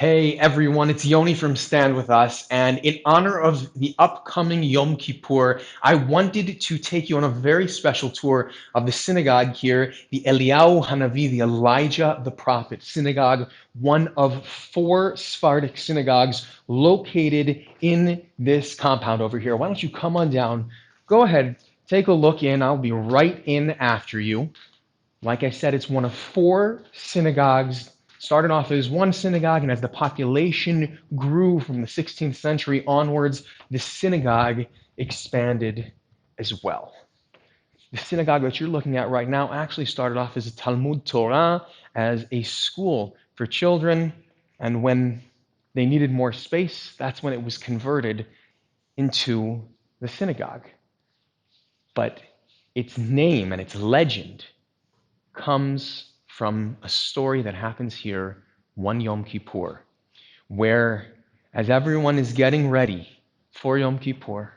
Hey everyone, it's Yoni from Stand With Us, and in honor of the upcoming Yom Kippur, I wanted to take you on a very special tour of the synagogue here, the Eliyahu Hanavi, the Elijah the Prophet Synagogue, one of four Sephardic synagogues located in this compound over here. Why don't you come on down? Go ahead, take a look in. I'll be right in after you. Like I said, it's one of four synagogues. Started off as one synagogue, and as the population grew from the 16th century onwards, the synagogue expanded as well. The synagogue that you're looking at right now actually started off as a Talmud Torah, as a school for children, and when they needed more space, that's when it was converted into the synagogue. But its name and its legend comes from a story that happens here one Yom Kippur, where as everyone is getting ready for Yom Kippur,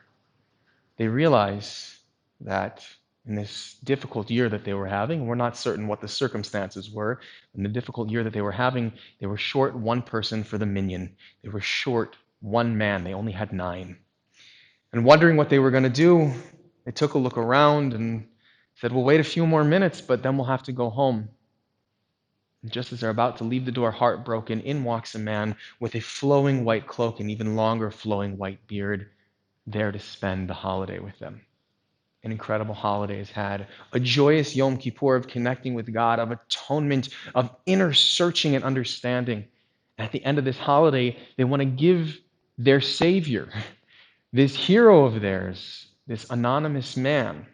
they realize that in this difficult year that they were having, we're not certain what the circumstances were, in the difficult year that they were having, they were short one person for the minyan. They were short one man. They only had 9. And wondering what they were going to do, they took a look around and said, we'll wait a few more minutes, but then we'll have to go home. And just as they're about to leave the door, heartbroken, in walks a man with a flowing white cloak and even longer flowing white beard, there to spend the holiday with them. An incredible holiday is had, a joyous Yom Kippur of connecting with God, of atonement, of inner searching and understanding. And at the end of this holiday, they want to give their Savior, this hero of theirs, this anonymous man,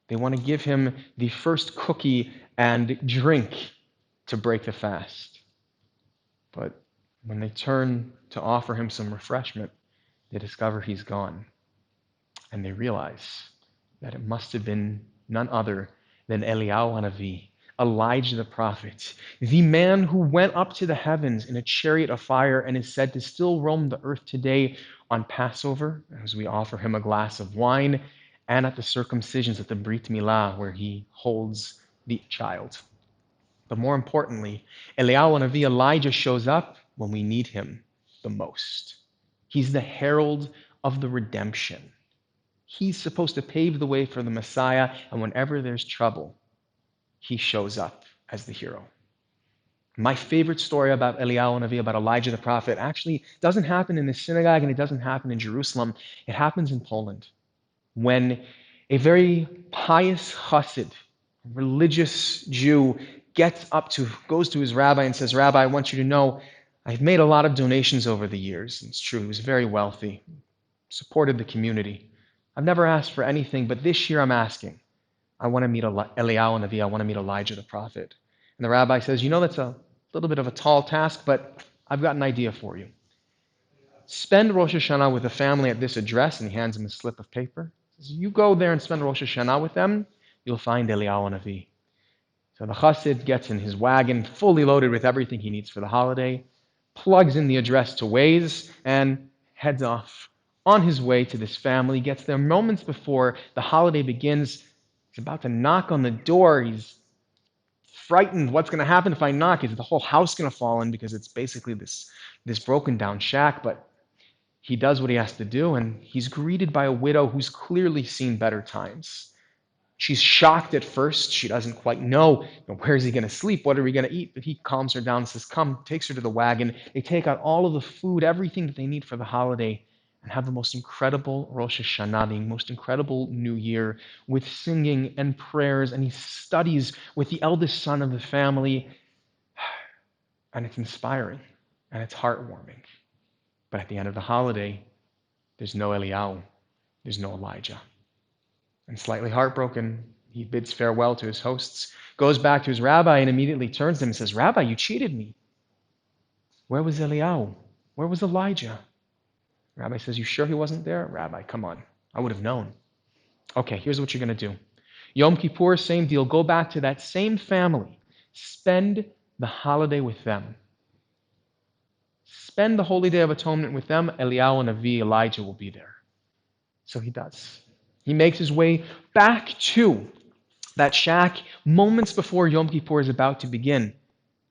they want to give him the first cookie and drink to break the fast. But when they turn to offer him some refreshment, they discover he's gone. And they realize that it must have been none other than Eliyahu Hanavi, Elijah the prophet, the man who went up to the heavens in a chariot of fire and is said to still roam the earth today on Passover, as we offer him a glass of wine, and at the circumcisions at the Brit Milah, where he holds the child. But more importantly, Eliyahu Hanavi, Elijah, shows up when we need him the most. He's the herald of the redemption. He's supposed to pave the way for the Messiah, and whenever there's trouble, he shows up as the hero. My favorite story about Eliyahu Hanavi, about Elijah the prophet, actually doesn't happen in the synagogue and it doesn't happen in Jerusalem. It happens in Poland, when a very pious chassid, religious Jew, goes to his rabbi and says, Rabbi, I want you to know I've made a lot of donations over the years. It's true, he was very wealthy, supported the community. I've never asked for anything, but this year I'm asking. I want to meet Eliyahu Hanavi. I want to meet Elijah the prophet. And the rabbi says, that's a little bit of a tall task, but I've got an idea for you. Spend Rosh Hashanah with the family at this address, and he hands him a slip of paper. He says, you go there and spend Rosh Hashanah with them, you'll find Eliyahu Hanavi. So the chassid gets in his wagon, fully loaded with everything he needs for the holiday, plugs in the address to Waze, and heads off on his way to this family. He gets there moments before the holiday begins. He's about to knock on the door. He's frightened. What's going to happen if I knock? Is the whole house going to fall in? Because it's basically this broken down shack. But he does what he has to do, and he's greeted by a widow who's clearly seen better times. She's shocked at first. She doesn't quite know, where is he going to sleep? What are we going to eat? But he calms her down and says, come, takes her to the wagon. They take out all of the food, everything that they need for the holiday, and have the most incredible Rosh Hashanah, the most incredible New Year, with singing and prayers, and he studies with the eldest son of the family, and it's inspiring, and it's heartwarming. But at the end of the holiday, there's no Eliyahu, there's no Elijah. And slightly heartbroken, he bids farewell to his hosts, goes back to his rabbi, and immediately turns to him and says, Rabbi, you cheated me. Where was Eliyahu? Where was Elijah? Rabbi says, you sure he wasn't there? Rabbi, come on. I would have known. Okay, here's what you're going to do. Yom Kippur, same deal. Go back to that same family. Spend the holiday with them. Spend the holy day of atonement with them. Eliyahu Hanavi, Elijah will be there. So he does. He makes his way back to that shack moments before Yom Kippur is about to begin.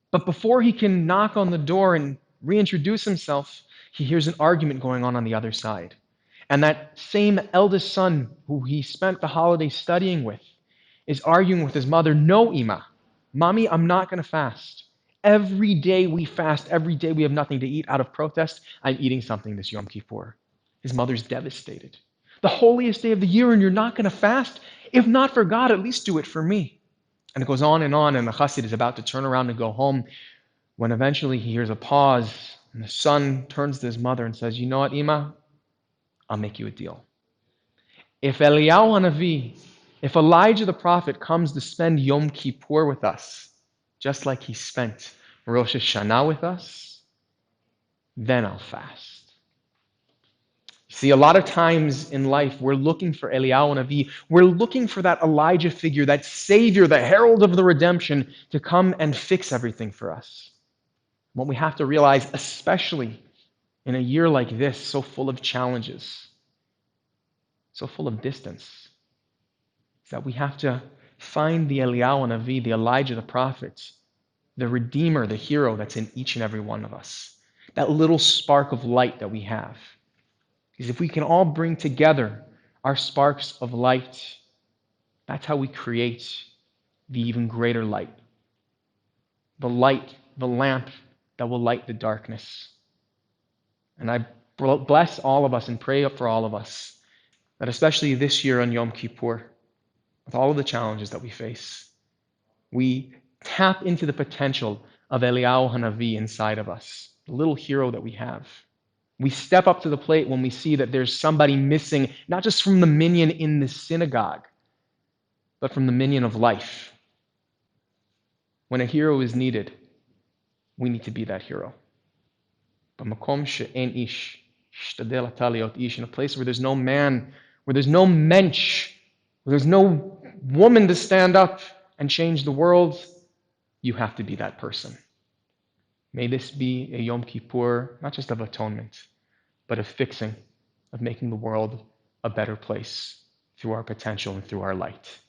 But before he can knock on the door and reintroduce himself, he hears an argument going on the other side. And that same eldest son who he spent the holiday studying with is arguing with his mother, no, Ima, mommy, I'm not going to fast. Every day we fast, every day we have nothing to eat out of protest, I'm eating something this Yom Kippur. His mother's devastated. The holiest day of the year and you're not going to fast? If not for God, at least do it for me. And it goes on, and the chassid is about to turn around and go home when eventually he hears a pause, and the son turns to his mother and says, you know what, Ima? I'll make you a deal. If Eliyahu Hanavi, if Elijah the prophet comes to spend Yom Kippur with us, just like he spent Rosh Hashanah with us, then I'll fast. See, a lot of times in life, we're looking for Eliyahu Hanavi. We're looking for that Elijah figure, that savior, the herald of the redemption, to come and fix everything for us. What we have to realize, especially in a year like this, so full of challenges, so full of distance, is that we have to find the Eliyahu Navi, the Elijah the prophet, the Redeemer, the hero that's in each and every one of us. That little spark of light that we have. Because if we can all bring together our sparks of light, that's how we create the even greater light. The light, the lamp that will light the darkness. And I bless all of us and pray for all of us that especially this year on Yom Kippur, with all of the challenges that we face, we tap into the potential of Eliyahu Hanavi inside of us, the little hero that we have. We step up to the plate when we see that there's somebody missing, not just from the minyan in the synagogue, but from the minyan of life. When a hero is needed, we need to be that hero. B'makom she'en ish, shtadel ata liot ish, in a place where there's no man, where there's no mensch, where there's no woman to stand up and change the world, you have to be that person. May this be a Yom Kippur, not just of atonement, but of fixing, of making the world a better place through our potential and through our light.